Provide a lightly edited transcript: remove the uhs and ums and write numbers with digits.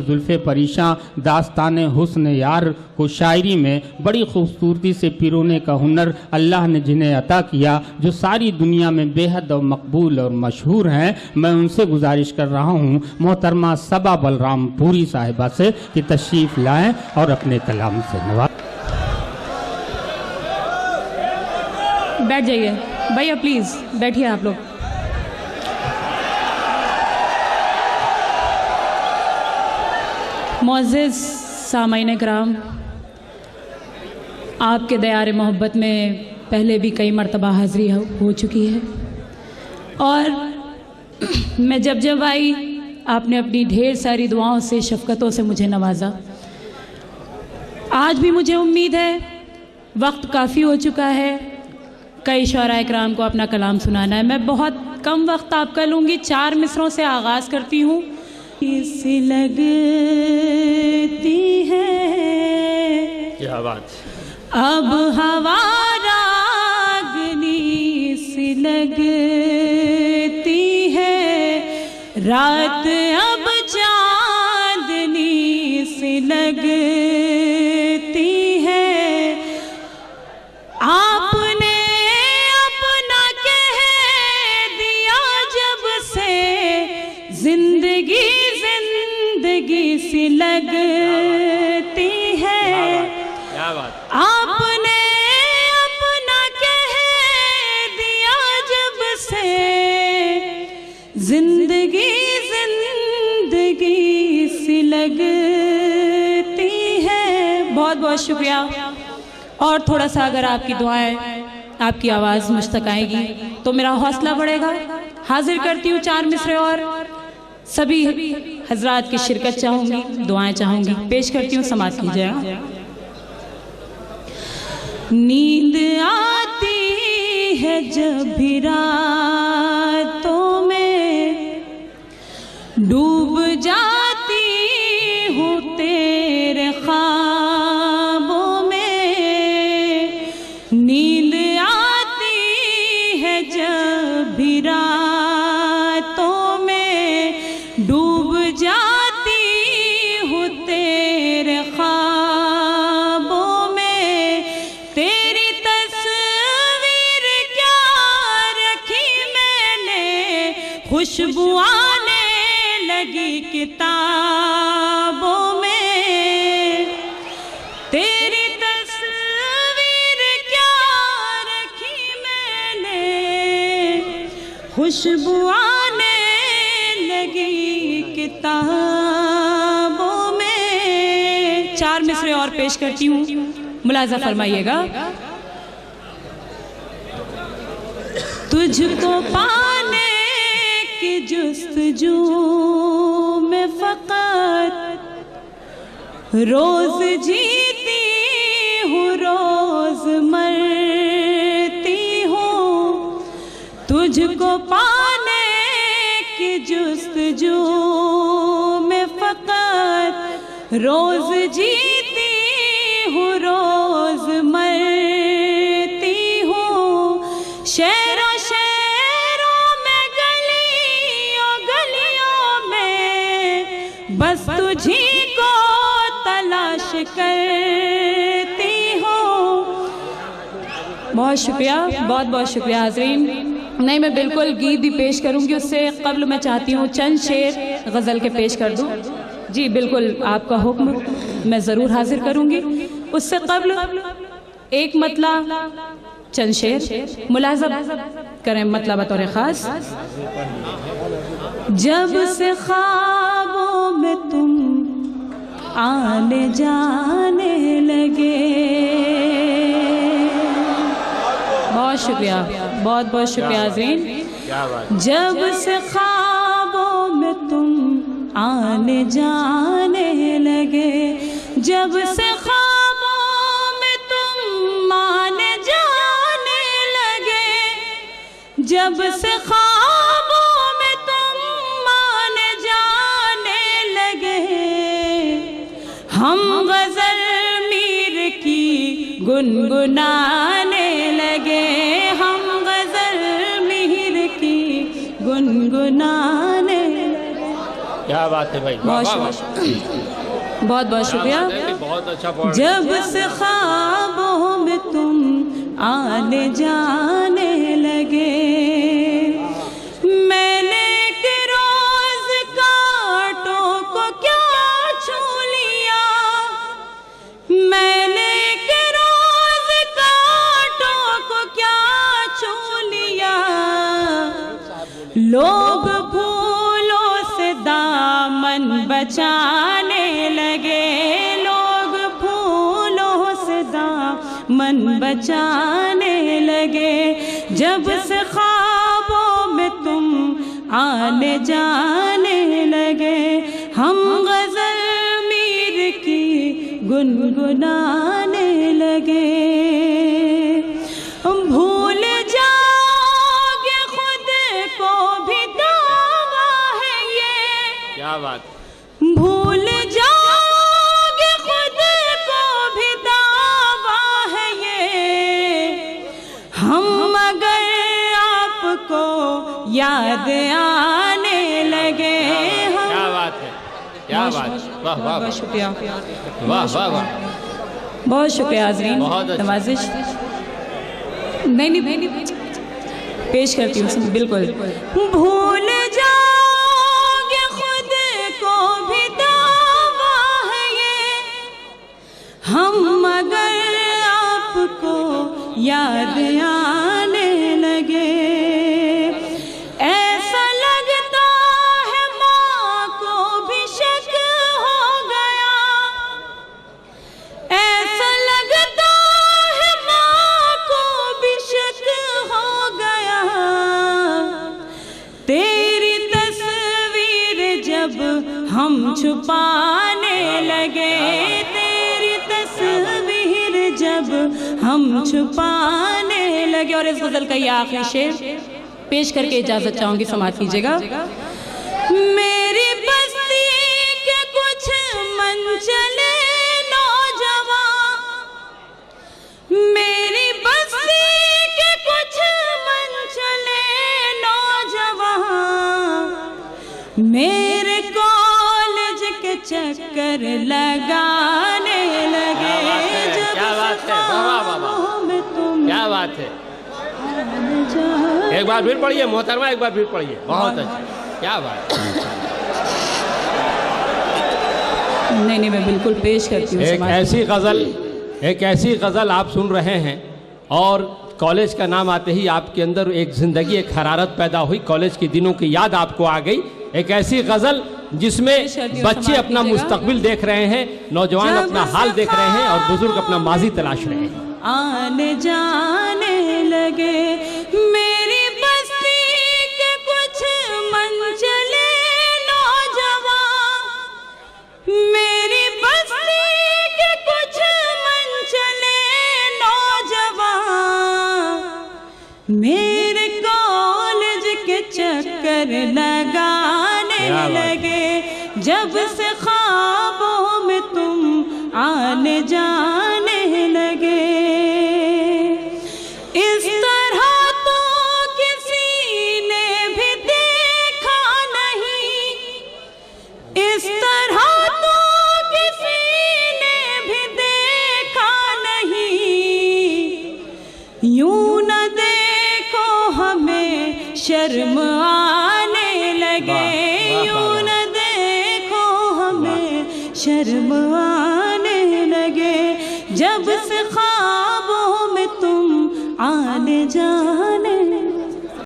زلف پریشاں داستان حسن یار کو شاعری میں بڑی خوبصورتی سے پیرونے کا ہنر اللہ نے جنہیں عطا کیا، جو ساری دنیا میں بے حد اور مقبول اور مشہور ہیں، میں ان سے گزارش کر رہا ہوں محترمہ صبا بلرام پوری صاحبہ سے کہ تشریف لائیں اور اپنے کلام سے نوازیں۔ بیٹھ جائیے بھیا، پلیز بیٹھیے آپ لوگ۔ معزز سامعین کرام، آپ کے دیار محبت میں پہلے بھی کئی مرتبہ حاضری ہو چکی ہے، اور میں جب آئی آپ نے اپنی ڈھیر ساری دعاؤں سے، شفقتوں سے مجھے نوازا۔ آج بھی مجھے امید ہے وقت کافی ہو چکا ہے کئی شعراء کرام کو اپنا کلام سنانا ہے۔ میں بہت کم وقت آپ کا لوں گی، 4 مصروں سے آغاز کرتی ہوں۔ اس لگتی ہے کیا بات، اب ہوا راگنی سی لگتی ہے، رات اب چاندنی سی لگتی ہے، آپ نے اپنا کہہ دیا جب سے، زندگی سی لگتی ہے، آپ نے اپنا کہہ دیا جب سے، زندگی سی لگتی ہے۔ بہت بہت شکریہ، اور تھوڑا سا اگر آپ کی دعائیں، آپ کی آواز مجھ تک آئے گی تو میرا حوصلہ بڑھے گا۔ حاضر کرتی ہوں 4 مصرے اور سبھی حضرات کی شرکت چاہوں گی، دعائیں چاہوں گی، پیش کرتی ہوں، سماعت کیجئے گا۔ نیند آتی ہے جب بھی راتوں میں، ڈوب جاتی ہوں تیرے خوابوں میں، نیند آتی ہے جب بھی راتوں میں، ڈوب جاتی ہوں تیرے خوابوں میں، تیری تصویر کیا رکھی میں نے، خوشبو آنے لگی کتابوں میں، تیری تصویر کیا رکھی میں نے، خوشبو آنے لگی کتابوں میں۔ 4 مصرے اور پیش کرتی ہوں، ملاحظہ فرمائیے گا۔ تجھ کو پانے کی جستجو میں فقط روز جیتی ہوں، روز مرتی ہوں، تجھ کو پانے کی جستجو میں فقط روز جیتی ہوں، روز مرتی ہوں، شہروں میں گلیوں میں بس تجھی کو تلاش کرتی ہوں۔ بہت شکریہ، بہت بہت شکریہ حاضرین۔ نہیں، میں بالکل گیت بھی پیش کروں گی، اس سے قبل میں چاہتی ہوں چند شعر غزل کے پیش کر دوں۔ جی بالکل، آپ کا حکم میں ضرور حاضر کروں گی۔ اس سے قبل ایک مطلع، چند شعر ملاحظہ کریں، مطلع بطور خاص۔ جب سے خوابوں میں تم آنے جانے لگے، بہت شکریہ، بہت بہت شکریہ حاضرین۔ جب سے خوابوں میں تم آنے جانے لگے، جب سے خوابوں میں تم آنے جانے لگے، جب سے خوابوں میں تم آنے جانے لگے، ہم غزل میر کی گنگنانے لگے، ہم غزل میر کی گنگنانے لگے۔ کیا بات ہے بھائی، بہت بہت شکریہ. بہت اچھا. جب سے خوابوں میں تم آنے جانے لگے، میں نے ایک روز کانٹوں کو کیا چھو لیا، میں نے ایک روز کانٹوں کو کیا چھو لیا. لوگ پھولوں سے دامن بچانے لگے، لوگ پھولوں سے دامن بچانے لگے. جب سے خوابوں میں تم آنے جانے لگے، ہم غزل میر کی گنگنانے لگے. بھول جاؤ گے خود کو بھی دعویٰ ہے یہ، کیا بات. بھول جاؤ گے خود کو بھی دعویٰ ہے یہ. ہم اگر آپ کو یاد آنے لگے، کیا بات ہے، کیا بات. واہ واہ بہت شکریہ. واہ واہ واہ. بہت شکریہ حاضرین. بہت اچھا. نوازش نہیں پیش کرتی ہوں. بالکل. بھول جاؤ گے خود کو بھی دعویٰ ہے یہ، ہم اگر آپ کو یاد آنے لگے. ایسا لگتا ہے ماں کو بھی شک ہو گیا، ایسا لگتا ہے ماں کو بھی شک ہو گیا. تیری تصویر جب ہم چھپانے لگے، تیری تصویر جب ہم چھپانے لگے. اور اس غزل کا یہ آخری شعر پیش کر کے اجازت چاہوں گی، سماعت کیجیے گا. میری بستی کے کچھ منچلے نوجوان، میری بستی کے کچھ منچلے نوجوان، میرے کالج کے چکر لگانے لگے. کیا بات ہے. کیا بات ہے. ایک بار پھر پڑھیے محترمہ، ایک بار پھر پڑھیے. بہت اچھا. کیا بات. نہیں میں بالکل پیش کرتی ہوں. ایک ایسی غزل آپ سن رہے ہیں، اور کالج کا نام آتے ہی آپ کے اندر ایک زندگی، ایک حرارت پیدا ہوئی. کالج کے دنوں کی یاد آپ کو آ گئی. ایک ایسی غزل جس میں بچے اپنا مستقبل دیکھ رہے ہیں، نوجوان اپنا حال دیکھ رہے ہیں، اور بزرگ اپنا ماضی تلاش رہے ہیں. آنے جانے لگے، میری بستی کے کچھ منچلے نوجوان، میری بستی کے کچھ منچلے نوجوان، میرے کالج کے چکر لگانے لگے. جب سے خوابوں میں تم آنے جانے لگے. اس طرح تو کسی نے بھی دیکھا نہیں، اس طرح تو کسی نے بھی دیکھا نہیں. یوں نہ دیکھو ہمیں شرم آنے لگے، یوں نہ دیکھو ہمیں شرم آنے لگے. جب سے خوابوں میں تم آنے جا